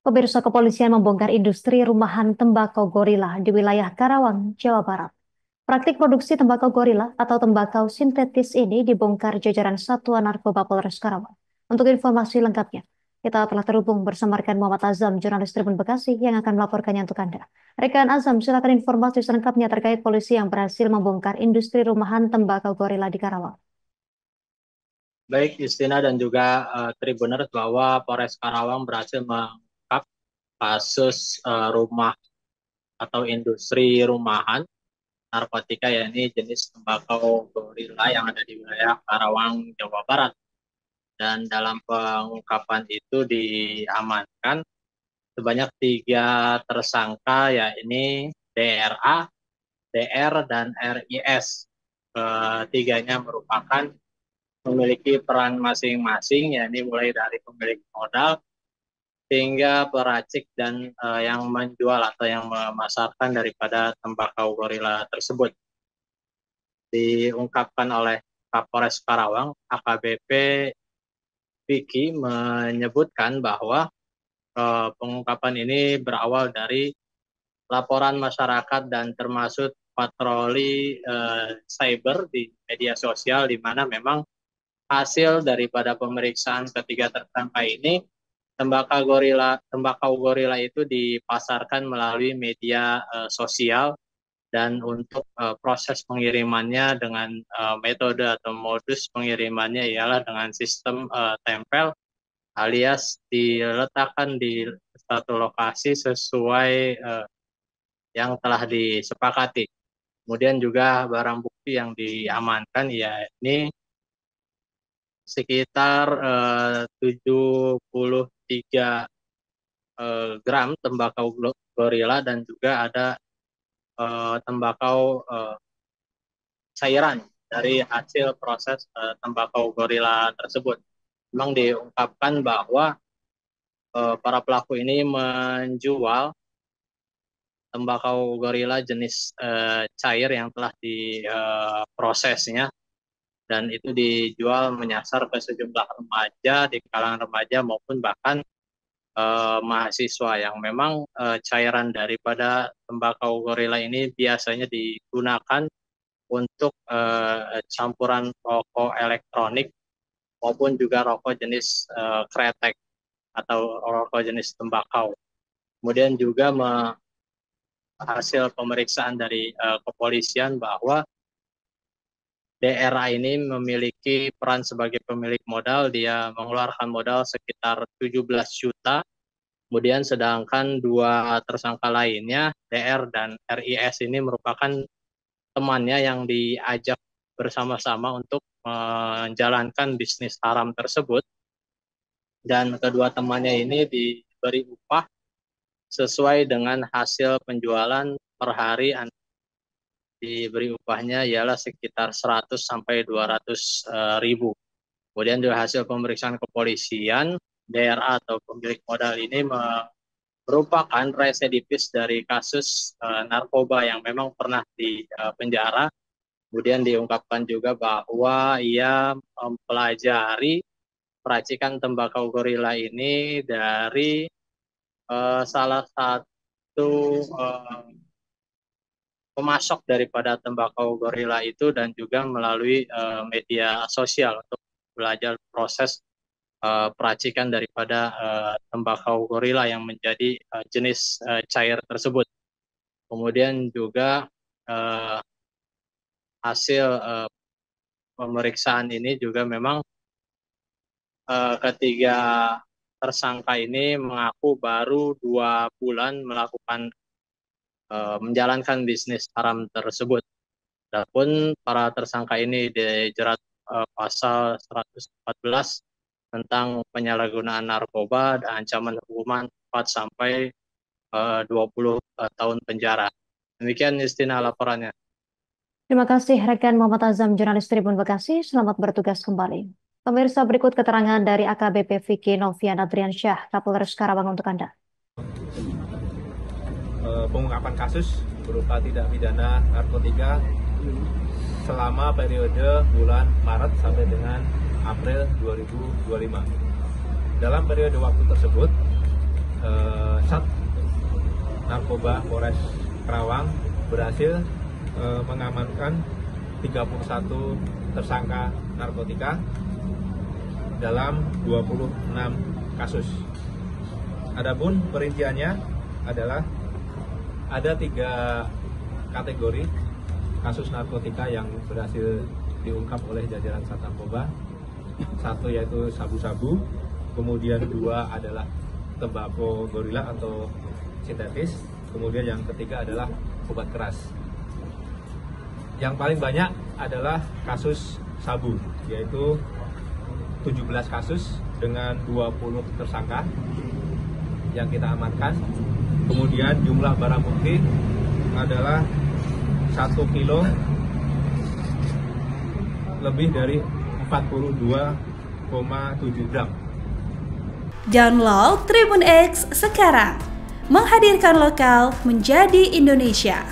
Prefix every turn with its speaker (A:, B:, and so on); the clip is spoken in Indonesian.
A: Pemirsa, kepolisian membongkar industri rumahan tembakau gorila di wilayah Karawang, Jawa Barat. Praktik produksi tembakau gorila atau tembakau sintetis ini dibongkar jajaran Satuan Narkoba Polres Karawang. Untuk informasi lengkapnya, kita telah terhubung bersama rekan Muhammad Azam, jurnalis Tribun Bekasi, yang akan melaporkannya untuk Anda. Rekan Azam, silakan informasi selengkapnya terkait polisi yang berhasil membongkar industri rumahan tembakau gorila di Karawang.
B: Baik Justina dan juga Tribuners, bahwa Polres Karawang berhasil mengungkap kasus rumah atau industri rumahan narkotika, yakni jenis tembakau gorila yang ada di wilayah Karawang, Jawa Barat. Dan dalam pengungkapan itu diamankan sebanyak 3 tersangka, yakni DRA, DR, dan RIS. Ketiganya merupakan memiliki peran masing-masing, yakni mulai dari pemilik modal hingga peracik dan yang menjual atau yang memasarkan daripada tembakau gorila tersebut. Diungkapkan oleh Kapolres Karawang, AKBP Vicky, menyebutkan bahwa pengungkapan ini berawal dari laporan masyarakat dan termasuk patroli cyber di media sosial, di mana memang hasil daripada pemeriksaan ketiga tersangka ini, tembakau gorila itu dipasarkan melalui media sosial, dan untuk proses pengirimannya dengan metode atau modus pengirimannya ialah dengan sistem tempel, alias diletakkan di satu lokasi sesuai yang telah disepakati. Kemudian juga barang bukti yang diamankan yakni sekitar 73 gram tembakau gorila, dan juga ada tembakau cairan dari hasil proses tembakau gorila tersebut. Memang diungkapkan bahwa para pelaku ini menjual tembakau gorila jenis cair yang telah diprosesnya, dan itu dijual menyasar ke sejumlah remaja, di kalangan remaja maupun bahkan mahasiswa, yang memang cairan daripada tembakau gorila ini biasanya digunakan untuk campuran rokok elektronik maupun juga rokok jenis kretek atau rokok jenis tembakau. Kemudian juga hasil pemeriksaan dari kepolisian bahwa DRA ini memiliki peran sebagai pemilik modal. Dia mengeluarkan modal sekitar 17 juta. Kemudian sedangkan 2 tersangka lainnya, DR dan RIS, ini merupakan temannya yang diajak bersama-sama untuk menjalankan bisnis haram tersebut. Dan kedua temannya ini diberi upah sesuai dengan hasil penjualan per hari. Diberi upahnya ialah sekitar 100 sampai 200 ribu. Kemudian dari hasil pemeriksaan kepolisian, DRA atau pemilik modal ini merupakan residivis dari kasus narkoba yang memang pernah di penjara. Kemudian diungkapkan juga bahwa ia mempelajari peracikan tembakau gorila ini dari salah satu pemasok daripada tembakau gorila itu, dan juga melalui media sosial untuk belajar proses peracikan daripada tembakau gorila yang menjadi jenis cair tersebut. Kemudian juga hasil pemeriksaan ini juga memang ketiga tersangka ini mengaku baru 2 bulan melakukan menjalankan bisnis haram tersebut. Adapun para tersangka ini dijerat pasal 114 tentang penyalahgunaan narkoba dan ancaman hukuman 4 sampai 20 tahun penjara. Demikian Justina laporannya.
A: Terima kasih rekan Muhammad Azam, jurnalis Tribun Bekasi. Selamat bertugas kembali. Pemirsa, berikut keterangan dari AKBP Vicky Novian Adriansyah, Kapolres Karawang untuk Anda.
C: Pengungkapan kasus berupa tindak pidana narkotika selama periode bulan Maret sampai dengan April 2025. Dalam periode waktu tersebut, Narkoba Polres Karawang berhasil mengamankan 31 tersangka narkotika dalam 26 kasus. Adapun perinciannya adalah ada 3 kategori kasus narkotika yang berhasil diungkap oleh jajaran Sat Narkoba. 1 yaitu sabu-sabu, kemudian 2 adalah tembakau gorila atau sintetis, kemudian yang ketiga adalah obat keras. Yang paling banyak adalah kasus sabu, yaitu 17 kasus dengan 20 tersangka yang kita amankan. Kemudian jumlah barang bukti adalah 1 kilo lebih dari 42,7 gram.
D: Download Tribun X sekarang, menghadirkan lokal menjadi Indonesia.